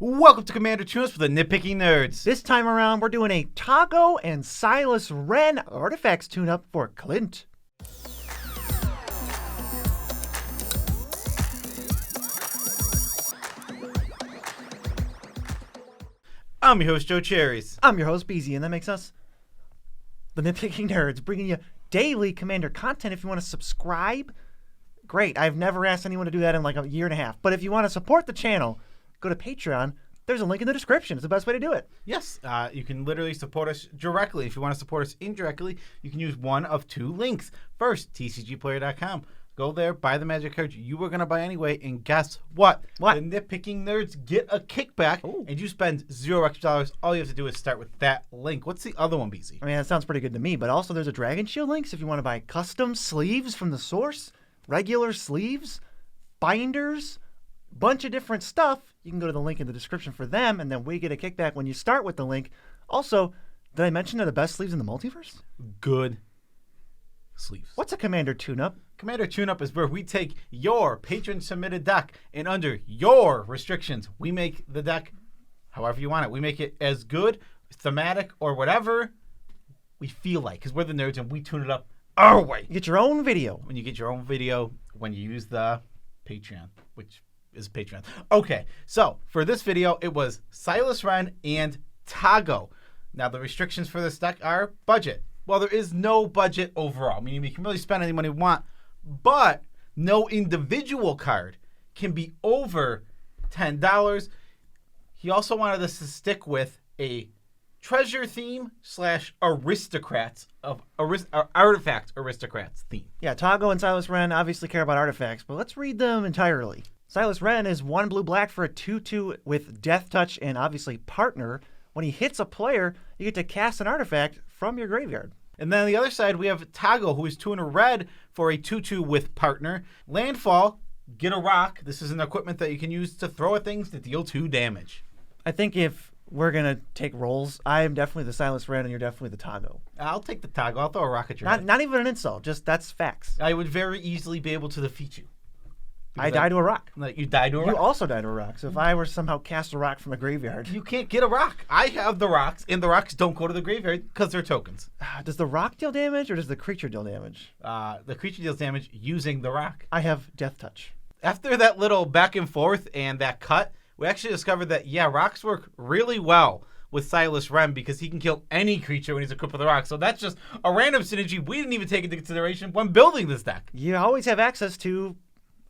Welcome to Commander Tunes for the Nitpicking Nerds. This time around, we're doing a Toggo and Silas Renn artifacts tune-up for Clint. I'm your host, Joe Cherries. I'm your host, BZ, and that makes us the Nitpicking Nerds, bringing you daily Commander content. If you want to subscribe, great. I've never asked anyone to do that in like a year and a half. But if you want to support the channel, go to Patreon. There's a link in the description. It's the best way to do it. Yes, you can literally support us directly. If you want to support us indirectly, you can use one of two links. First, tcgplayer.com. Go there, buy the magic cards you were going to buy anyway, and guess what? What? The Nitpicking Nerds get a kickback, and you spend $0 extra. All you have to do is start with that link. What's the other one, BZ? I mean, that sounds pretty good to me, but also there's a Dragon Shield link, so if you want to buy custom sleeves from the source, regular sleeves, binders, bunch of different stuff, you can go to the link in the description for them, and then we get a kickback when you start with the link. Also, did I mention they're the best sleeves in the multiverse? Good sleeves. What's a Commander tune-up? Commander Tune-Up is where we take your patron-submitted deck, and under your restrictions, we make the deck however you want it. We make it as good, thematic, or whatever we feel like, because we're the nerds, and we tune it up our way. You get your own video. When you get your own video, when you use the Patreon, which is Patreon. Okay, so for this video, it was Silas Renn and Toggo. Now, the restrictions for this deck are budget. Well, there is no budget overall, meaning we can really spend any money we want, but no individual card can be over $10. He also wanted us to stick with a treasure theme / aristocrats of artifact aristocrats theme. Yeah, Toggo and Silas Renn obviously care about artifacts, but let's read them entirely. Silas Renn is 1 blue-black for a 2/2 with Death Touch and obviously Partner. When he hits a player, you get to cast an artifact from your graveyard. And then on the other side, we have Toggo, who is 2 and a red for a 2/2 with Partner. Landfall, get a rock. This is an equipment that you can use to throw at things to deal 2 damage. I think if we're going to take roles, I am definitely the Silas Renn and you're definitely the Toggo. I'll take the Toggo. I'll throw a rock at your head. Not even an insult, just that's facts. I would very easily be able to defeat you. I die to a rock. Like you die to a rock? You also die to a rock. So if I were to somehow cast a rock from a graveyard. You can't get a rock. I have the rocks, and the rocks don't go to the graveyard because they're tokens. Does the rock deal damage or does the creature deal damage? The creature deals damage using the rock. I have Death Touch. After that little back and forth and that cut, we actually discovered that, yeah, rocks work really well with Silas Renn because he can kill any creature when he's equipped with a rock. So that's just a random synergy we didn't even take into consideration when building this deck. You always have access to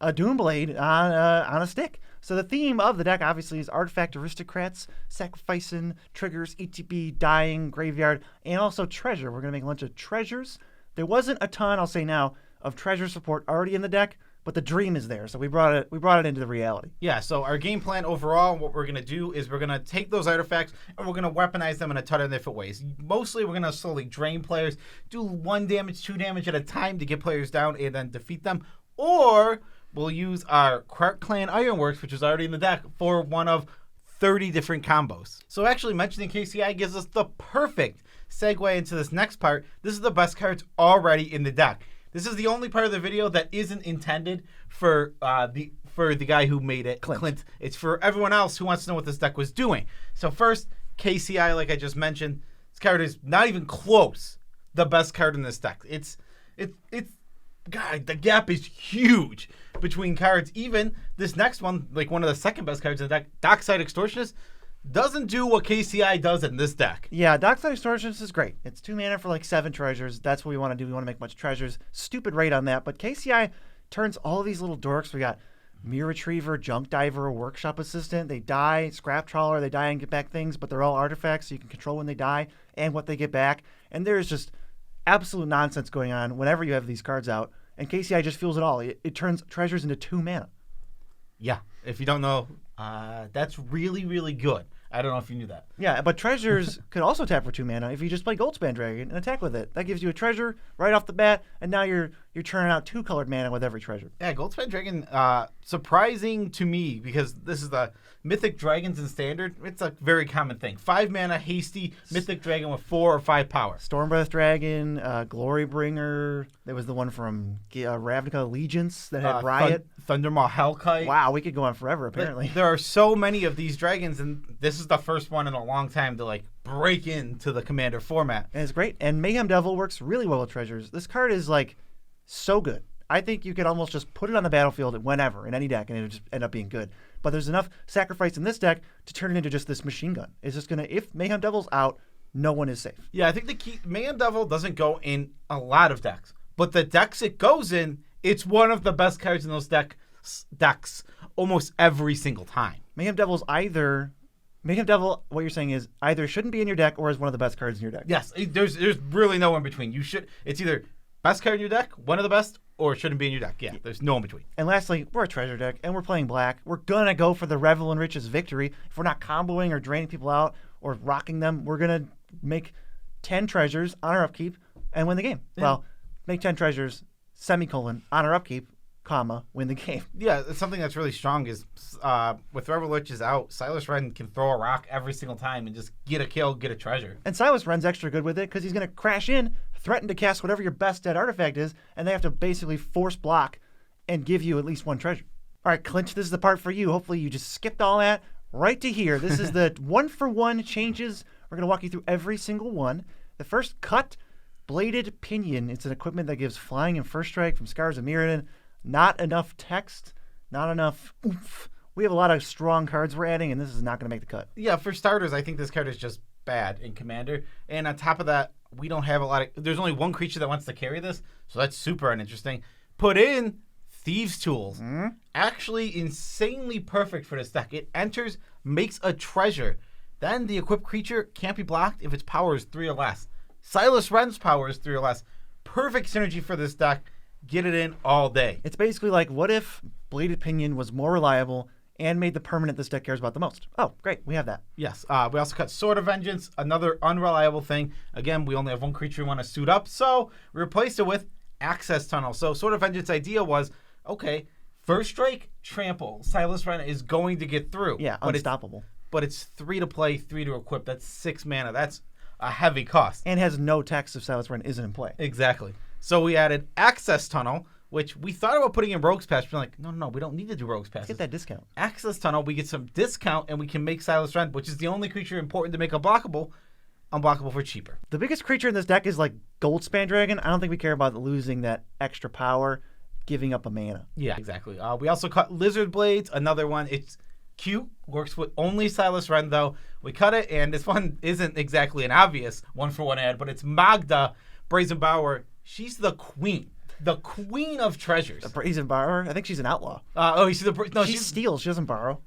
a Doomblade on a stick. So the theme of the deck obviously is artifact aristocrats, sacrificing, triggers, ETB, dying, graveyard, and also treasure. We're going to make a bunch of treasures. There wasn't a ton, I'll say now, of treasure support already in the deck, but the dream is there. So we brought it into the reality. Yeah, so our game plan overall, what we're going to do is we're going to take those artifacts and we're going to weaponize them in a ton of different ways. Mostly we're going to slowly drain players, do 1 damage, 2 damage at a time to get players down and then defeat them. Or we'll use our Quark Clan Ironworks, which is already in the deck, for one of 30 different combos. So actually mentioning KCI gives us the perfect segue into this next part. This is the best cards already in the deck. This is the only part of the video that isn't intended for the guy who made it, Clint. It's for everyone else who wants to know what this deck was doing. So first, KCI, like I just mentioned, this card is not even close the best card in this deck. It's God, the gap is huge between cards. Even this next one, like one of the second best cards in the deck, Dockside Extortionist, doesn't do what KCI does in this deck. Yeah, Dockside Extortionist is great. It's 2 mana for like 7 treasures. That's what we want to do. We want to make much treasures. Stupid rate on that. But KCI turns all of these little dorks. We got Mirror Retriever, Junk Diver, Workshop Assistant. They die. Scrap Trawler, they die and get back things, but they're all artifacts, so you can control when they die and what they get back. And there's just absolute nonsense going on whenever you have these cards out. And KCI just fuels it all. It turns treasures into 2 mana. Yeah. If you don't know, that's really, really good. I don't know if you knew that. Yeah, but treasures could also tap for 2 mana if you just play Goldspan Dragon and attack with it. That gives you a treasure right off the bat, and now you're you're churning out 2 colored mana with every treasure. Yeah, Goldspan Dragon, surprising to me because this is the Mythic Dragons in Standard. It's a very common thing. 5 mana, hasty, Mythic Dragon with 4 or 5 power. Stormbreath Dragon, Glorybringer. There was the one from Ravnica Allegiance that had Riot. Thundermaw Hellkite. Wow, we could go on forever, apparently. There are so many of these dragons, and this is the first one in a long time to like break into the Commander format. And it's great. And Mayhem Devil works really well with treasures. This card is like so good. I think you could almost just put it on the battlefield whenever in any deck, and it would just end up being good. But there's enough sacrifice in this deck to turn it into just this machine gun. It's just gonna, if Mayhem Devil's out, no one is safe. Yeah, I think the key, Mayhem Devil doesn't go in a lot of decks, but the decks it goes in, it's one of the best cards in those decks almost every single time. Mayhem Devil, what you're saying is either shouldn't be in your deck or is one of the best cards in your deck. Yes, there's really no in between. It's either best card in your deck, one of the best, or shouldn't be in your deck. Yeah, there's no in between. And lastly, we're a treasure deck, and we're playing black. We're going to go for the Revel and Riches victory. If we're not comboing or draining people out or rocking them, we're going to make 10 treasures on our upkeep and win the game. Yeah. Well, make 10 treasures, semicolon, on our upkeep, comma, win the game. Yeah, it's something that's really strong is with Revel Riches out, Silas Renn can throw a rock every single time and just get a kill, get a treasure. And Silas Renn's extra good with it because he's going to crash in, threaten to cast whatever your best dead artifact is, and they have to basically force block and give you at least 1 treasure. All right, Clint, this is the part for you. Hopefully you just skipped all that right to here. This is the 1-for-1 changes. We're going to walk you through every single one. The first cut, Bladed Pinion. It's an equipment that gives flying and first strike from Scars of Mirrodin. Not enough text, not enough oomph. We have a lot of strong cards we're adding, and this is not going to make the cut. Yeah, for starters, I think this card is just bad in Commander. And on top of that, we don't have a lot of... There's only one creature that wants to carry this, so that's super uninteresting. Put in Thieves' Tools. Mm-hmm. Actually insanely perfect for this deck. It enters, makes a treasure. Then the equipped creature can't be blocked if its power is 3 or less. Silas Renn's power is 3 or less. Perfect synergy for this deck. Get it in all day. It's basically like, what if Bladed Pinion was more reliable and made the permanent this deck cares about the most? Oh, great. We have that. Yes. We also cut Sword of Vengeance, another unreliable thing. Again, we only have one creature we want to suit up, so we replaced it with Access Tunnel. So Sword of Vengeance idea was, okay, first strike, trample. Silas Renn is going to get through. Yeah, unstoppable. But it's 3 to play, 3 to equip. That's 6 mana. That's a heavy cost. And has no text if Silas Renn isn't in play. Exactly. So we added Access Tunnel, which we thought about putting in Rogue's Pass. We're like, no, we don't need to do Rogue's Pass. Get that discount. Access Tunnel, we get some discount, and we can make Silas Renn, which is the only creature important to make unblockable for cheaper. The biggest creature in this deck is like Goldspan Dragon. I don't think we care about losing that extra power, giving up a mana. Yeah, exactly. We also cut Lizard Blades, another one. It's cute, works with only Silas Renn, though. We cut it, and this one isn't exactly an obvious 1-for-1 ad, but it's Magda Brazen Bower. She's the queen of treasures. The Brazen Borrower? I think she's an outlaw. She steals. She doesn't borrow.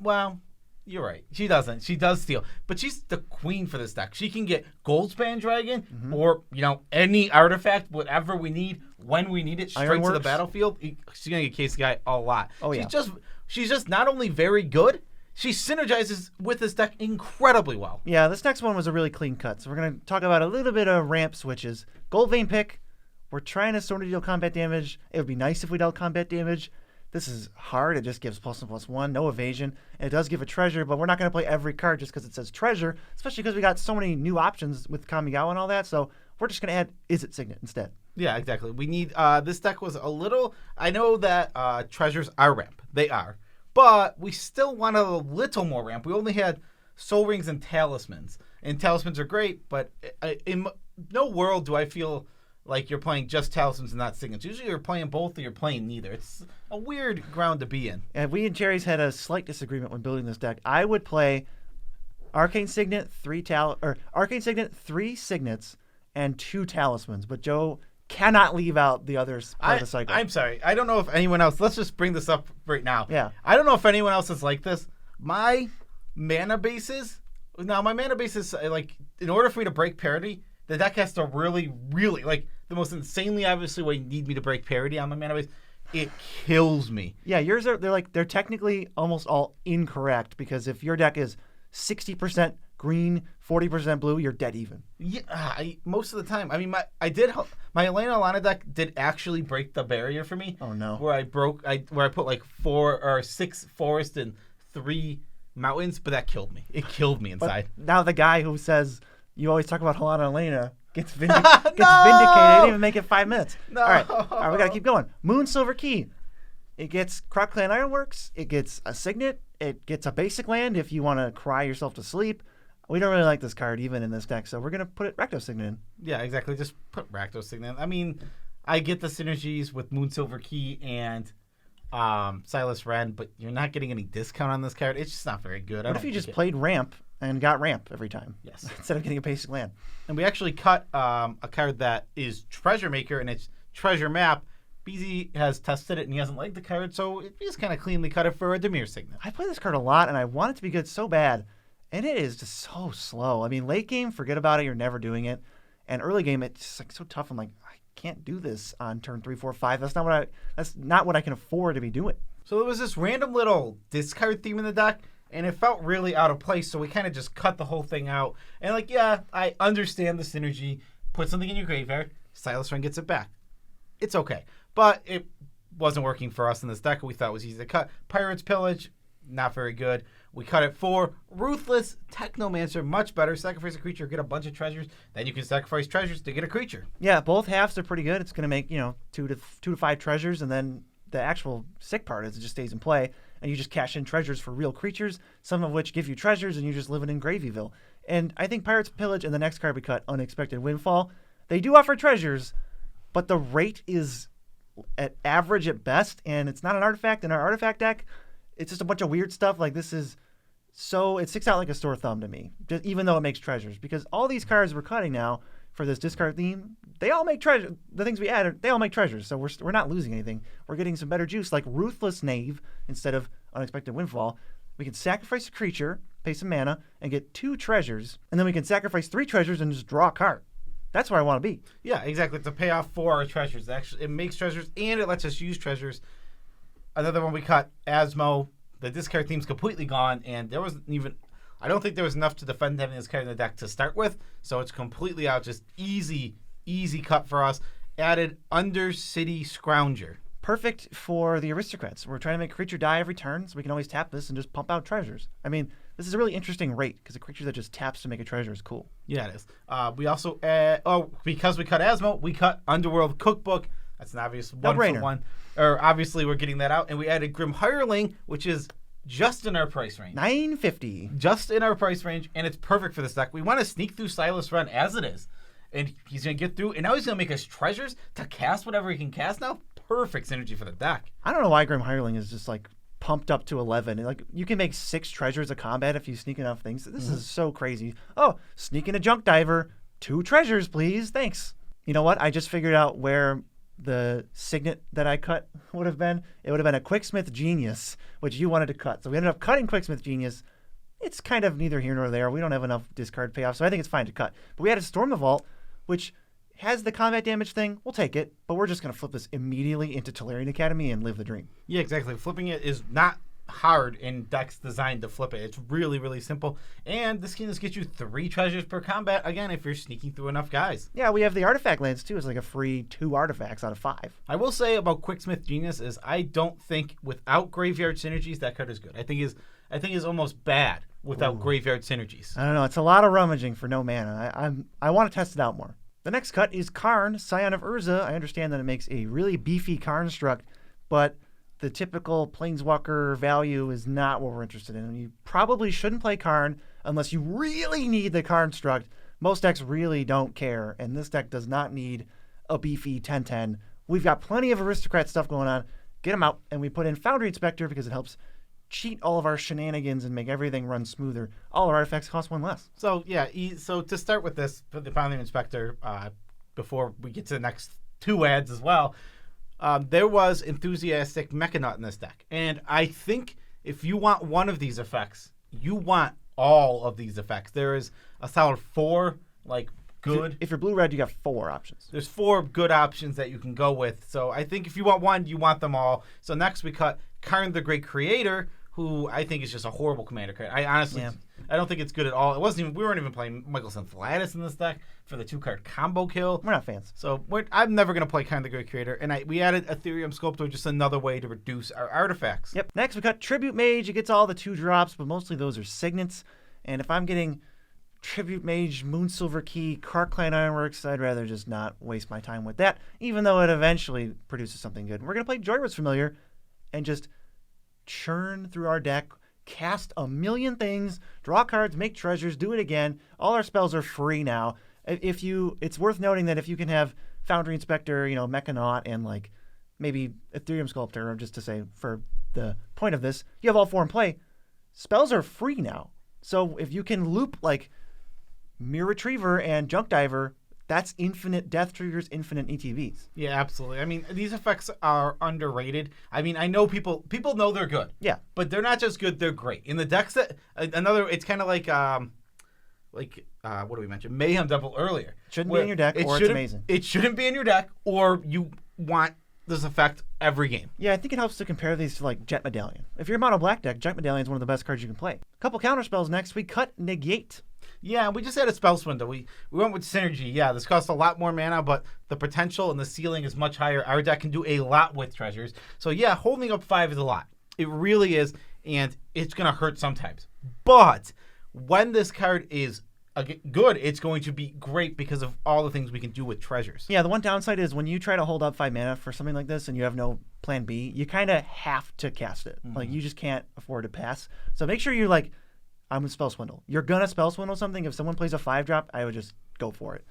Well, you're right. She doesn't. She does steal. But she's the queen for this deck. She can get Goldspan Dragon or, any artifact, whatever we need, when we need it, straight to the battlefield. She's going to get KCI a lot. Oh, yeah. She's just not only very good, she synergizes with this deck incredibly well. Yeah, this next one was a really clean cut. So we're going to talk about a little bit of ramp switches. Goldvein Pick. We're trying to sort of deal combat damage. It would be nice if we dealt combat damage. This is hard. It just gives +1/+1, no evasion. And it does give a treasure, but we're not going to play every card just because it says treasure, especially because we got so many new options with Kamigawa and all that. So we're just going to add Is It Signet instead. Yeah, exactly. We need this deck was a little... I know that treasures are ramp. They are. But we still want a little more ramp. We only had Soul Rings and Talismans. And Talismans are great, but in no world do I feel like you're playing just Talismans and not Signets. Usually you're playing both or you're playing neither. It's a weird ground to be in. And we and Cherries had a slight disagreement when building this deck. I would play Arcane Signet, 3 Signets, and 2 Talismans. But Joe cannot leave out the others part of the cycle. I'm sorry. I don't know if anyone else... Let's just bring this up right now. Yeah. I don't know if anyone else is like this. My mana bases... Now, my mana bases, in order for me to break parity, the deck has to really, really... the most insanely obviously way you need me to break parity on my mana base, it kills me. Yeah, yours are... They're technically almost all incorrect, because if your deck is 60% green, 40% blue, you're dead even. Yeah, most of the time. I mean, my Elena Alana deck did actually break the barrier for me. Oh no! Where I put like 4 or 6 forest and 3 mountains, but that killed me. It killed me inside. But now the guy who says you always talk about Helena Elena gets vindicated. He didn't even make it 5 minutes. No. All right, we gotta keep going. Moon Silver Key. It gets Croc Clan Ironworks. It gets a Signet. It gets a basic land if you want to cry yourself to sleep. We don't really like this card even in this deck, so we're going to put it Rakdos Signet in. Yeah, exactly. Just put Rakdos Signet. I mean, I get the synergies with Moon Silver Key and Silas Renn, but you're not getting any discount on this card. It's just not very good. What if you just played Ramp and got Ramp every time? Yes. Instead of getting a basic land. And we actually cut a card that is Treasure Maker, and it's Treasure Map. BZ has tested it, and he hasn't liked the card, so we just kind of cleanly cut it for a Dimir Signet. I play this card a lot, and I want it to be good so bad. And it is just so slow. I mean, late game, forget about it. You're never doing it. And early game, it's just like so tough. I'm like, I can't do this on turn 3, 4, 5. That's not what I can afford to be doing. So there was this random little discard theme in the deck, and it felt really out of place. So we kind of just cut the whole thing out. And like, yeah, I understand the synergy. Put something in your graveyard. Silas Renn gets it back. It's okay. But it wasn't working for us in this deck. We thought it was easy to cut. Pirate's Pillage, not very good. We cut it for Ruthless Technomancer, much better. Sacrifice a creature, get a bunch of treasures. Then you can sacrifice treasures to get a creature. Yeah, both halves are pretty good. It's going to make 2 to 5 treasures, and then the actual sick part is it just stays in play, and you just cash in treasures for real creatures, some of which give you treasures, and you just live in Gravyville. And I think Pirate's Pillage and the next card we cut, Unexpected Windfall, they do offer treasures, but the rate is at average at best, and it's not an artifact. In our artifact deck, it's just a bunch of weird stuff. Like this is so it sticks out like a sore thumb to me, just, even though it makes treasures. Because all these cards we're cutting now for this discard theme, they all make treasure. The things we add, they all make treasures. So we're not losing anything. We're getting some better juice, like Ruthless Knave instead of Unexpected Windfall. We can sacrifice a creature, pay some mana, and get 2 treasures, and then we can sacrifice 3 treasures and just draw a card. That's where I want to be. Yeah, exactly. It's a payoff for our treasures. Actually, it makes treasures and it lets us use treasures. Another one we cut, Asmo. The discard theme's completely gone, and there wasn't even. I don't think there was enough to defend having this card in the deck to start with, so it's completely out. Just easy cut for us. Added Undercity Scrounger. Perfect for the aristocrats. We're trying to make a creature die every turn, so we can always tap this and just pump out treasures. I mean, this is a really interesting rate, because a creature that just taps to make a treasure is cool. Yeah, it is. We also, because we cut Asmo, we cut Underworld Cookbook. That's an obvious No-brainer. 1-for-1. Or obviously we're getting that out. And we added Grim Hireling, which is just in our price range. $9.50. Just in our price range, and it's perfect for this deck. We want to sneak through Silas Renn as it is. And he's going to get through, and now he's going to make us treasures to cast whatever he can cast now. Perfect synergy for the deck. I don't know why Grim Hireling is just like pumped up to 11. Like you can make 6 treasures of combat if you sneak enough things. This is so crazy. Oh, sneak in a junk diver. 2 treasures, please. Thanks. You know what? I just figured out where the signet that I cut would have been. It would have been a Quicksmith Genius, which you wanted to cut. So we ended up cutting Quicksmith Genius. It's kind of neither here nor there. We don't have enough discard payoff, so I think it's fine to cut. But we had a Storm the Vault, which has the combat damage thing. We'll take it, but we're just going to flip this immediately into Tolarian Academy and live the dream. Yeah, exactly. Flipping it is not hard in decks designed to flip it. It's really, really simple. And this can just get you 3 treasures per combat, again, if you're sneaking through enough guys. Yeah, we have the artifact lands, too. It's like a free 2 artifacts out of 5. I will say about Quicksmith Genius is I don't think without graveyard synergies that card is good. I think is almost bad without graveyard synergies. I don't know. It's a lot of rummaging for no mana. I want to test it out more. The next cut is Karn, Scion of Urza. I understand that it makes a really beefy Karn struct, but the typical Planeswalker value is not what we're interested in. You probably shouldn't play Karn unless you really need the Karn struct. Most decks really don't care, and this deck does not need a beefy 10/10. We've got plenty of aristocrat stuff going on. Get them out, and we put in Foundry Inspector because it helps cheat all of our shenanigans and make everything run smoother. All our artifacts cost 1 less. So, yeah, so to start with this, for the Foundry Inspector, before we get to the next 2 ads as well, there was Enthusiastic Mechanaut in this deck. And I think if you want one of these effects, you want all of these effects. There is a solid 4, good. If you're blue-red, you got 4 options. There's 4 good options that you can go with. So I think if you want one, you want them all. So next we cut Karn the Great Creator, who I think is just a horrible commander card. I honestly, I don't think it's good at all. It wasn't even. We weren't even playing Michael Synthlatis in this deck for the 2-card combo kill. We're not fans. So I'm never going to play Kind of the Great Creator. And we added Ethereum Sculptor, just another way to reduce our artifacts. Yep. Next, we got Tribute Mage. It gets all the 2-drops, but mostly those are signets. And if I'm getting Tribute Mage, Moonsilver Key, Kark Clan Ironworks, I'd rather just not waste my time with that, even though it eventually produces something good. We're going to play Joyrus Familiar and just churn through our deck, cast a million things, draw cards, make treasures, do it again. All our spells are free now. It's worth noting that if you can have Foundry Inspector, Mechanaut, and like maybe Ethereum Sculptor, or just to say for the point of this, you have all 4 in play. Spells are free now. So if you can loop like Mirror Retriever and Junk Diver, that's infinite death triggers, infinite ETVs. Yeah, absolutely. I mean, these effects are underrated. I mean, I know people know they're good. Yeah. But they're not just good, they're great. In the decks that it's kind of like what do we mention? Mayhem Devil earlier. Shouldn't be in your deck, or it's amazing. It shouldn't be in your deck, or you want this effect every game. Yeah, I think it helps to compare these to like Jet Medallion. If you're a mono black deck, Jet Medallion is one of the best cards you can play. A couple counter spells next. We cut Negate. Yeah, we just had a spell swindle. We went with Synergy. Yeah, this costs a lot more mana, but the potential and the ceiling is much higher. Our deck can do a lot with treasures. So yeah, holding up 5 is a lot. It really is, and it's going to hurt sometimes. But when this card is good, it's going to be great because of all the things we can do with treasures. Yeah, the one downside is when you try to hold up 5 mana for something like this and you have no plan B, you kind of have to cast it. Like, you just can't afford to pass. So make sure you're like, I'm going to spell swindle. You're going to spell swindle something. If someone plays a 5-drop, I would just go for it.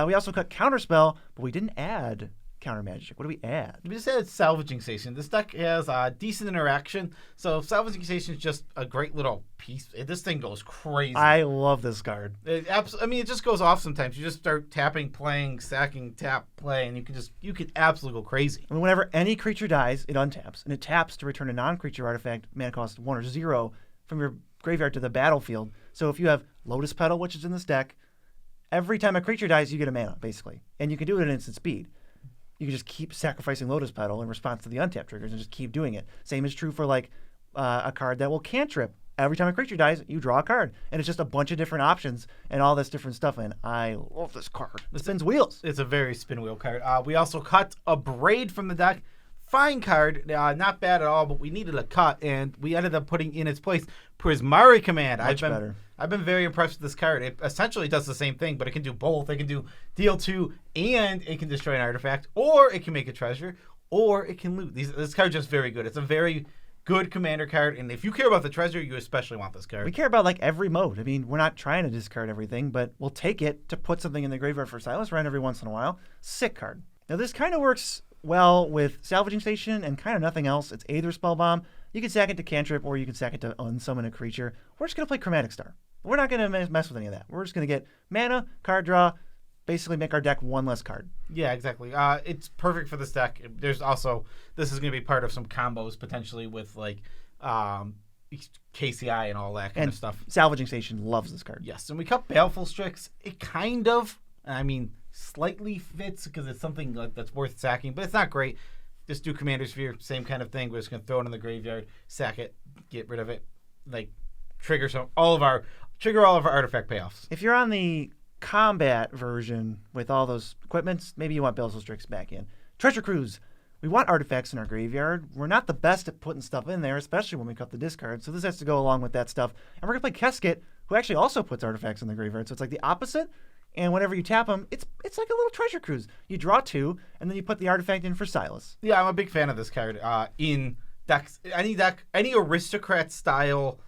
We also cut Counterspell, but we didn't add Counter Magic. What do we add? We just added Salvaging Station. This deck has decent interaction, so Salvaging Station is just a great little piece. This thing goes crazy. I love this card. It just goes off sometimes. You just start tapping, playing, sacking, tap, play, and you can absolutely go crazy. I mean, whenever any creature dies, it untaps, and it taps to return a non-creature artifact, mana cost 1 or 0, from your graveyard to the battlefield. So if you have Lotus Petal, which is in this deck, every time a creature dies, you get a mana, basically. And you can do it at instant speed. You can just keep sacrificing Lotus Petal in response to the untap triggers and just keep doing it. Same is true for like a card that will cantrip. Every time a creature dies, you draw a card. And it's just a bunch of different options and all this different stuff. And I love this card. It spins wheels. It's a very spin wheel card. We also cut a Braid from the deck. Fine card, not bad at all, but we needed a cut, and we ended up putting in its place Prismari Command. Much better. I've been very impressed with this card. It essentially does the same thing, but it can do both. It can do deal 2, and it can destroy an artifact, or it can make a treasure, or it can loot. This card is just very good. It's a very good commander card, and if you care about the treasure, you especially want this card. We care about like every mode. I mean, we're not trying to discard everything, but we'll take it to put something in the graveyard for Silas Renn every once in a while. Sick card. Now, this kind of works well with Salvaging Station and kind of nothing else. It's either Spellbomb. You can sack it to cantrip, or you can sack it to unsummon a creature. We're just going to play Chromatic Star. We're not going to mess with any of that. We're just going to get mana, card draw, basically make our deck one less card. Yeah, exactly. It's perfect for this deck. This is going to be part of some combos potentially with like KCI and all that kind of stuff. Salvaging Station loves this card. Yes, and we cut Baleful Strix. It kind of, slightly fits because it's something that's worth sacking, but it's not great. Just do Commander Sphere, same kind of thing. We're just going to throw it in the graveyard, sack it, get rid of it, trigger all of our artifact payoffs. If you're on the combat version with all those equipments, maybe you want Baleful Strix back in. Treasure Cruise. We want artifacts in our graveyard. We're not the best at putting stuff in there, especially when we cut the discard, so this has to go along with that stuff. And we're going to play Keskit, who actually also puts artifacts in the graveyard, so it's like the opposite. And whenever you tap them, it's like a little treasure cruise. You draw 2, and then you put the artifact in for Silas. Yeah, I'm a big fan of this card. In decks, any aristocrat-style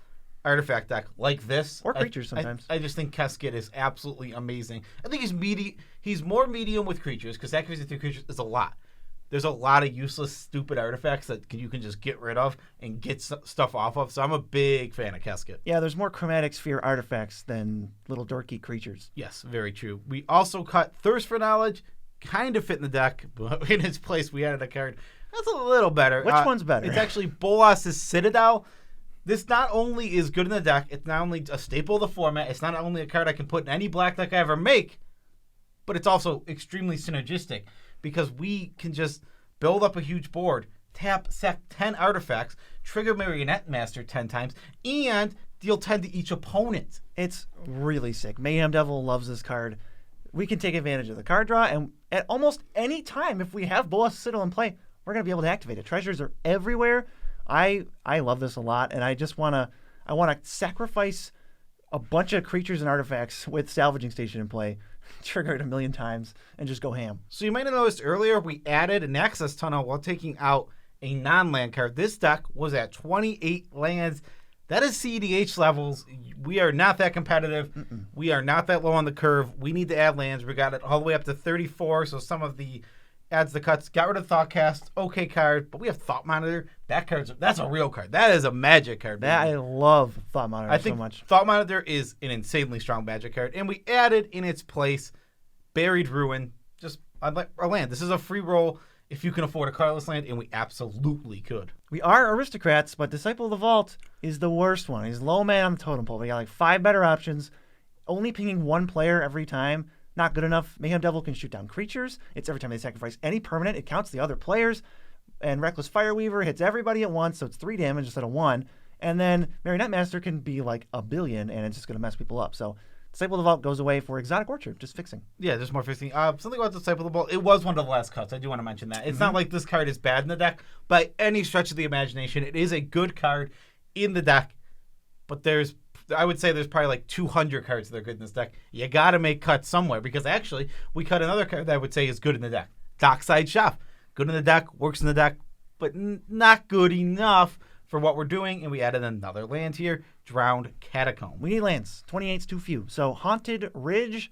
artifact deck like this. Or creatures sometimes. I just think Keskit is absolutely amazing. I think he's more medium with creatures, because sacrificing 3 creatures is a lot. There's a lot of useless, stupid artifacts that you can just get rid of and get stuff off of. So I'm a big fan of Keskit. Yeah, there's more Chromatic Sphere artifacts than little dorky creatures. Yes, very true. We also cut Thirst for Knowledge. Kind of fit in the deck, but in its place, we added a card that's a little better. Which one's better? It's actually Bolas' Citadel. This not only is good in the deck, it's not only a staple of the format, it's not only a card I can put in any black deck I ever make, but it's also extremely synergistic. Because we can just build up a huge board, tap, sack 10 artifacts, trigger Marionette Master 10 times, and deal 10 to each opponent. It's really sick. Mayhem Devil loves this card. We can take advantage of the card draw, and at almost any time, if we have Bolas, Citadel in play, we're going to be able to activate it. Treasures are everywhere. I love this a lot, and I just want to sacrifice a bunch of creatures and artifacts with Salvaging Station in play, trigger it a million times, and just go ham. So you might have noticed earlier we added an access tunnel while taking out a non-land card. This deck was at 28 lands. That is CEDH levels. We are not that competitive. We are not that low on the curve. We need to add lands. We got it all the way up to 34, so some of the adds the cuts. Got rid of Thoughtcast. Okay card, but we have Thought Monitor. That's a real card. That is a magic card. That I love Thought Monitor so much. Thought Monitor is an insanely strong magic card, and we added in its place Buried Ruin. Just a land. This is a free roll if you can afford a cardless land, and we absolutely could. We are aristocrats, but Disciple of the Vault is the worst one. He's low man on the totem pole. We got like 5 better options. Only pinging 1 player every time. Not good enough. Mayhem Devil can shoot down creatures. It's every time they sacrifice any permanent, it counts the other players. And Reckless Fireweaver hits everybody at once, so it's 3 damage instead of 1. And then Marionette Master can be like a billion, and it's just going to mess people up. So Disciple of the Vault goes away for Exotic Orchard, just fixing. Yeah, just more fixing. Something about Disciple of the Vault. It was one of the last cuts. I do want to mention that. It's not like this card is bad in the deck. By any stretch of the imagination, it is a good card in the deck. But I would say there's probably like 200 cards that are good in this deck. You got to make cuts somewhere, because actually we cut another card that I would say is good in the deck. Dockside Chef. Good in the deck, works in the deck, but not good enough for what we're doing. And we added another land here, Drowned Catacomb. We need lands. 28's too few. So Haunted Ridge,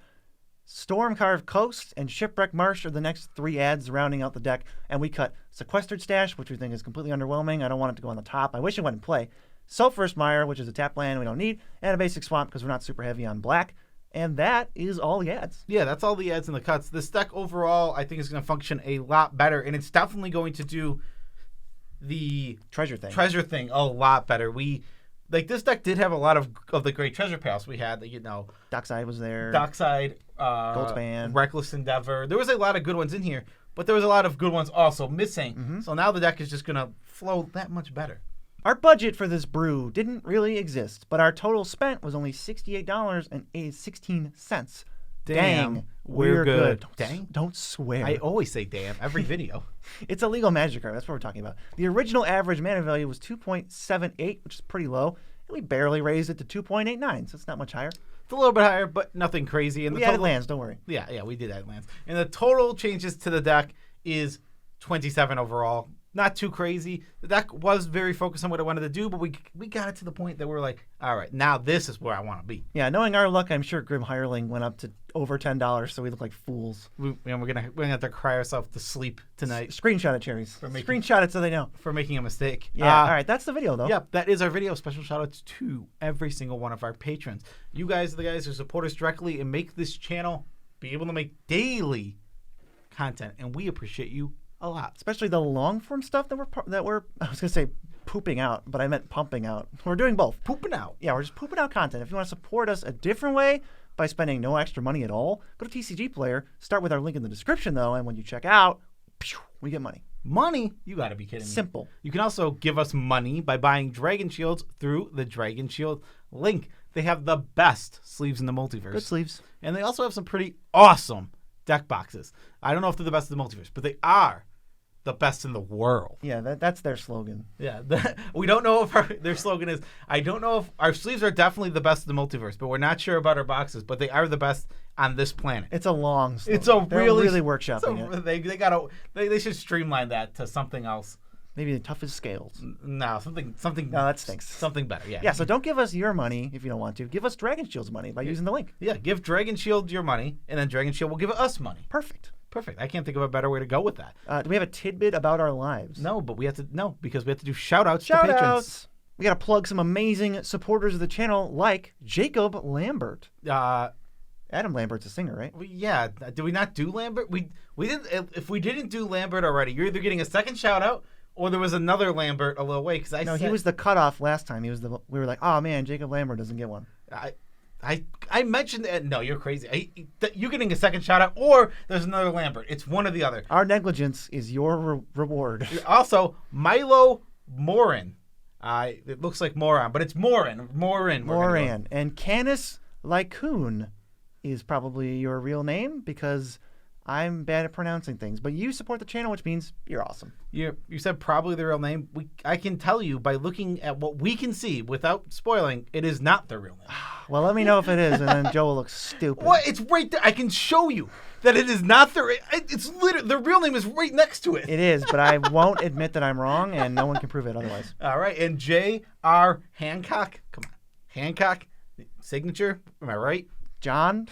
Stormcarved Coast, and Shipwreck Marsh are the next 3 adds rounding out the deck. And we cut Sequestered Stash, which we think is completely underwhelming. I don't want it to go on the top. I wish it went in play. Sulphurous Mire, which is a tap land we don't need, and a basic swamp because we're not super heavy on black. And that is all the ads. Yeah, that's all the ads and the cuts. This deck overall, I think, is going to function a lot better, and it's definitely going to do the treasure thing a lot better. This deck did have a lot of the great treasure paths we had. Dockside was there. Dockside, Goldspan, Reckless Endeavor. There was a lot of good ones in here, but there was a lot of good ones also missing. So now the deck is just going to flow that much better. Our budget for this brew didn't really exist, but our total spent was only $68.16. Dang, we're good. Don't swear. I always say damn every video. It's a legal magic card. That's what we're talking about. The original average mana value was 2.78, which is pretty low. And we barely raised it to 2.89, so it's not much higher. It's a little bit higher, but nothing crazy. And we added lands, don't worry. Yeah, we did add lands. And the total changes to the deck is 27 overall. Not too crazy. The deck was very focused on what I wanted to do, but we got it to the point that we're like, all right, now this is where I want to be. Yeah, knowing our luck, I'm sure Grim Hireling went up to over $10, so we look like fools. We're gonna have to cry ourselves to sleep tonight. Screenshot it, Cherries. Screenshot it so they know. For making a mistake. Yeah, all right, that's the video, though. Yeah, that is our video. Special shout-outs to every single one of our patrons. You guys are the guys who support us directly and make this channel be able to make daily content, and we appreciate you a lot. Especially the long form stuff that we're I was gonna say pooping out, but I meant pumping out. We're doing both. Pooping out. Yeah, we're just pooping out content. If you want to support us a different way by spending no extra money at all, go to TCG Player. Start with our link in the description though, and when you check out, we get money. Money? You gotta be kidding me. Simple. You can also give us money by buying Dragon Shields through the Dragon Shield link. They have the best sleeves in the multiverse. Good sleeves. And they also have some pretty awesome deck boxes. I don't know if they're the best in the multiverse, but they are the best in the world. Yeah, that's their slogan. Yeah, we don't know if their slogan is. I don't know if our sleeves are definitely the best in the multiverse, but we're not sure about our boxes. But they are the best on this planet. It's a long slogan. It's a really workshopping it. They should streamline that to something else. Maybe the toughest scales. No, something. No, that stinks. Something better. Yeah. Yeah. So don't give us your money if you don't want to. Give us Dragon Shield's money by using the link. Yeah. Give Dragon Shield your money, and then Dragon Shield will give us money. Perfect. I can't think of a better way to go with that. Do we have a tidbit about our lives? No, but because we have to do shout-outs to patrons. We got to plug some amazing supporters of the channel like Jacob Lambert. Adam Lambert's a singer, right? Yeah. Did we not do Lambert? We didn't. If we didn't do Lambert already, you're either getting a second shout-out or there was another Lambert a little way. He was the cutoff last time. We were like, oh man, Jacob Lambert doesn't get one. I mentioned that. No, you're crazy. You're getting a second shout out, or there's another Lambert. It's one or the other. Our negligence is your reward. Also, Milo Morin. It looks like Moron, but it's Morin. Moran. And Canis Lycoon is probably your real name because I'm bad at pronouncing things. But you support the channel, which means you're awesome. You said probably the real name. I can tell you by looking at what we can see without spoiling, it is not the real name. Well, let me know if it is, and then Joe will look stupid. What? It's right there. I can show you that it is not it's literally, the real name is right next to it. It is, but I won't admit that I'm wrong, and no one can prove it otherwise. All right, and J.R. Hancock. Come on. Hancock. Signature. Am I right? John.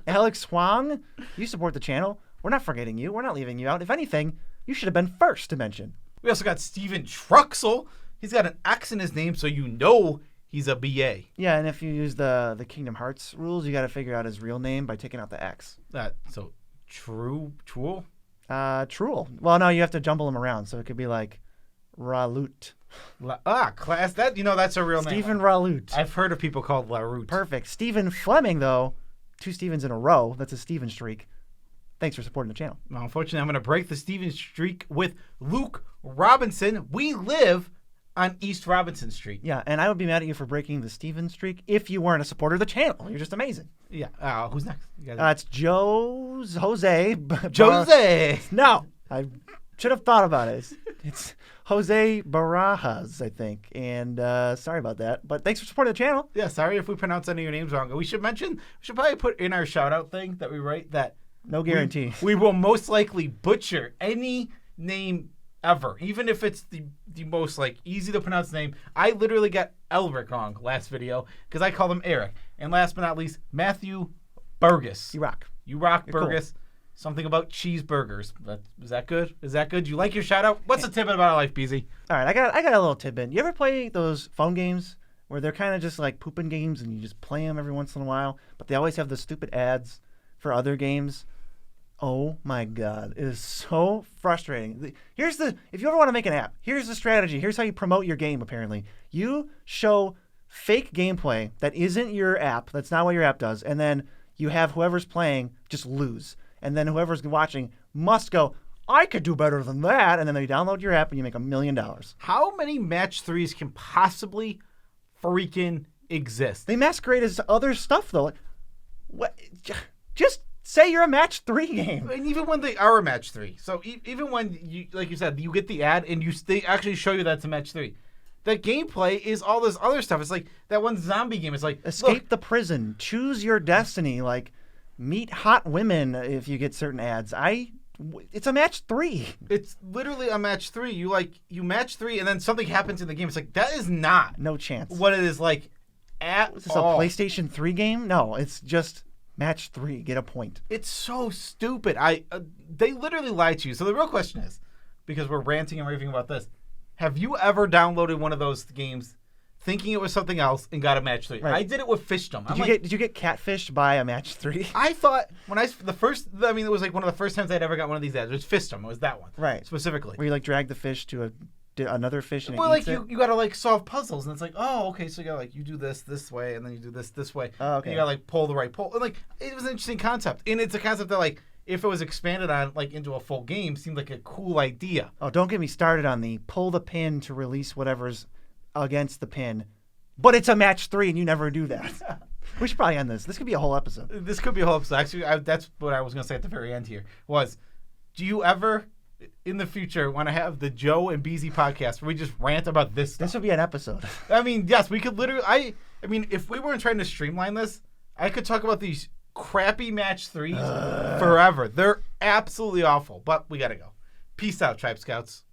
Alex Huang. You support the channel. We're not forgetting you. We're not leaving you out. If anything, you should have been first to mention. We also got Steven Truxell. He's got an X in his name, so you know he's a BA. Yeah, and if you use the Kingdom Hearts rules, you got to figure out his real name by taking out the X. So Truel? Truel. Well, no, you have to jumble them around, so it could be like Ralut. Class. That's a real name. Stephen Ralut. I've heard of people called LaRoute. Perfect. Stephen Fleming, though, 2 Stevens in a row. That's a Steven streak. Thanks for supporting the channel. Well, unfortunately, I'm going to break the Steven streak with Luke Robinson. We live on East Robinson Street. Yeah, and I would be mad at you for breaking the Steven streak if you weren't a supporter of the channel. You're just amazing. Yeah. Who's next? It's Jose. Jose. No, I should have thought about it. It's Jose Barajas, I think. And sorry about that. But thanks for supporting the channel. Yeah, sorry if we pronounce any of your names wrong. We should probably put in our shout out thing that we write that no guarantee. We will most likely butcher any name ever, even if it's the most easy to pronounce name. I literally got Elric wrong last video because I called him Eric. And last but not least, Matthew Burgess. You rock. You rock, You're Burgess. Cool. Something about cheeseburgers. Is that good? Is that good? You like your shout out? What's the tidbit about our life, BZ? All right, I got a little tidbit. You ever play those phone games where they're kind of just like pooping games and you just play them every once in a while, but they always have the stupid ads for other games? Oh my God, it is so frustrating. If you ever want to make an app, here's the strategy. Here's how you promote your game, apparently. You show fake gameplay that isn't your app, that's not what your app does, and then you have whoever's playing just lose. And then whoever's watching must go, I could do better than that. And then they download your app and you make $1 million. How many match 3s can possibly freaking exist? They masquerade as other stuff, though. What? Just say you're a match 3 game. And even when they are a match 3. So even when, you, like you said, you get the ad and they actually show you that's a match 3. The gameplay is all this other stuff. It's like that one zombie game. It's like, escape the prison. Choose your destiny. Meet hot women if you get certain ads. It's a match 3. It's literally a match 3. You match 3 and then something happens in the game. It's like, that is not no chance what it is like at Is this all. a PlayStation 3 game? No, it's just match 3. Get a point. It's so stupid. They literally lied to you. So the real question is, because we're ranting and raving about this, have you ever downloaded one of those games thinking it was something else and got a match 3? Right. I did it with Fishdom. Did you get catfished by a match 3? I thought it was like one of the first times I'd ever got one of these ads. It was Fishdom. It was that one. Right. Specifically. Where you drag the fish to another fish and it eats it? You gotta solve puzzles and it's like, oh, okay, so you gotta you do this way and then you do this way. Oh, okay. And you gotta pull the right pull. And it was an interesting concept. And it's a concept that if it was expanded on into a full game, seemed like a cool idea. Oh, don't get me started on the pull the pin to release whatever's against the pin. But it's a match 3, and you never do that. We should probably end this. This could be a whole episode. This could be a whole episode. Actually, that's what I was going to say at the very end here. Do you ever, in the future, want to have the Joe and BZ podcast where we just rant about this stuff? This would be an episode. I mean, yes, we could literally... I mean, if we weren't trying to streamline this, I could talk about these crappy match 3s forever. They're absolutely awful, but we got to go. Peace out, Tribe Scouts.